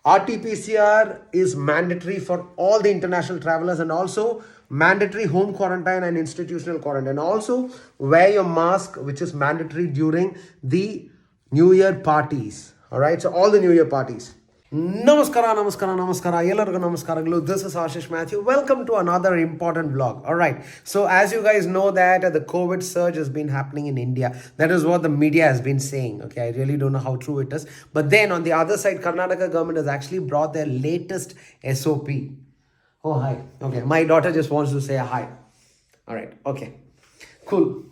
Rt-Pcr is mandatory for all the international travelers, and also mandatory home quarantine and institutional quarantine. Also, wear your mask, which is mandatory during the New Year parties. All right, so all the New Year parties. Namaskara. Ellargu namaskaralu. This is Ashish Matthew. Welcome to another important vlog. All right. So as you guys know that the COVID surge has been happening in India. That is what the media has been saying. Okay, I really don't know how true it is. But then on the other side, Karnataka government has actually brought their latest SOP. Oh, hi. Okay, my daughter just wants to say hi. All right. Okay. Cool.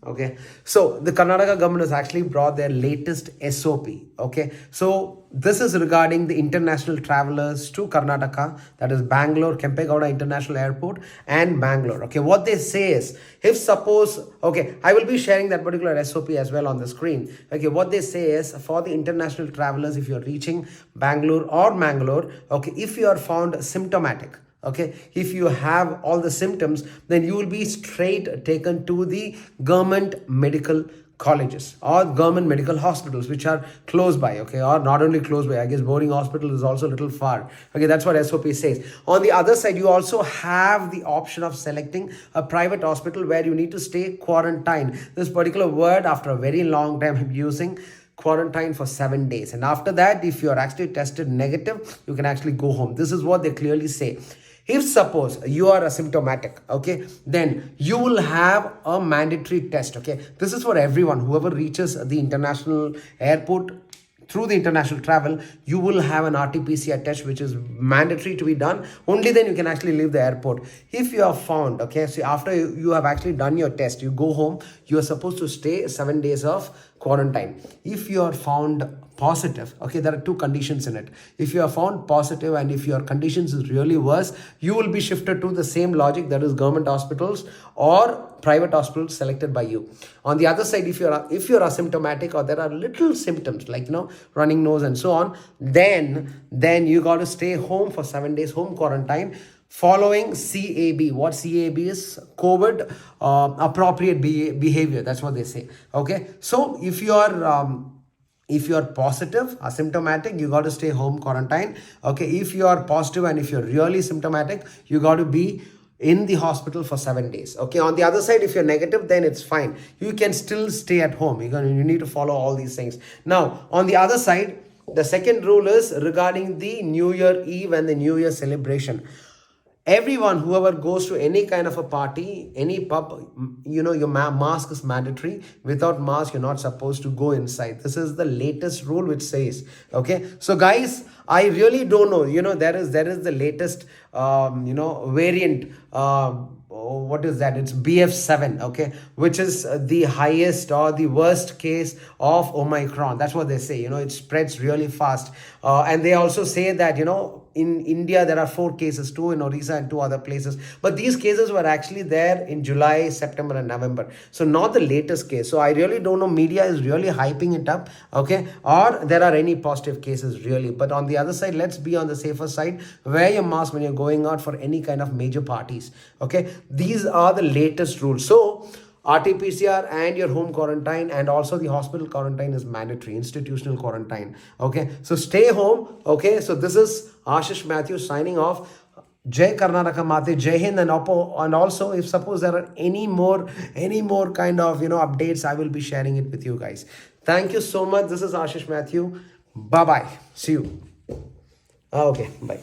Okay, so the Karnataka government has actually brought their latest SOP. Okay, so this is regarding the international travelers to Karnataka, that is Bangalore, Kempegowda International Airport and Bangalore. Okay, what they say is, if suppose, okay, I will be sharing that particular SOP as well on the screen. Okay, what they say is, for the international travelers, if you're reaching Bangalore or Mangalore, okay, if you are found symptomatic, okay, if you have all the symptoms, then you will be straight taken to the government medical colleges or government medical hospitals which are close by. Okay, or not only close by, I guess boarding hospital is also a little far. Okay, that's what SOP says. On the other side, you also have the option of selecting a private hospital where you need to stay quarantined. This particular word, after a very long time I'm using, quarantine for 7 days, and after that, if you are actually tested negative, you can actually go home. This is what they clearly say. If suppose you are asymptomatic, okay, then you will have a mandatory test. Okay, this is for everyone. Whoever reaches the international airport through the international travel, you will have an Rt-Pcr test which is mandatory to be done. Only then you can actually leave the airport. If you are found, okay, so after you have actually done your test, you go home, you are supposed to stay 7 days of quarantine. If you are found positive, okay, there are two conditions in it. If you are found positive and if your conditions is really worse, you will be shifted to the same logic, that is government hospitals or private hospitals selected by you. On the other side, if you're asymptomatic or there are little symptoms like running nose and so on, then you got to stay home for 7 days, home quarantine, following CAB. What CAB is? COVID appropriate behavior. That's what they say. Okay, so if you are positive, asymptomatic, you got to stay home quarantine. Okay, if you are positive and if you're really symptomatic, you got to be in the hospital for 7 days. Okay, on the other side, if you're negative, then it's fine. You can still stay at home. You need to follow all these things. Now, on the other side, the second rule is regarding the New Year Eve and the New Year celebration. Everyone, whoever goes to any kind of a party, any pub, your mask is mandatory. Without mask, you're not supposed to go inside. This is the latest rule which says, okay. So guys, I really don't know, there is the latest, variant, what is that? It's BF7, okay, which is the highest or the worst case of Omicron. That's what they say. It spreads really fast. And they also say that, in India, there are 4 cases, 2 in Orissa and 2 other places. But these cases were actually there in July, September and November. So not the latest case. So I really don't know. Media is really hyping it up, okay, or there are any positive cases really. But on the other side, let's be on the safer side. Wear your mask when you're going out for any kind of major parties, okay. These are the latest rules. So Rt-Pcr and your home quarantine and also the hospital quarantine is mandatory, institutional quarantine. Okay, so stay home. Okay, so this is Ashish Matthew signing off. Jai Karnataka Mate, Jai Hind, and also if suppose there are any more kind of updates, I will be sharing it with you guys. Thank you so much. This is Ashish Matthew. Bye bye. See you. Okay, bye.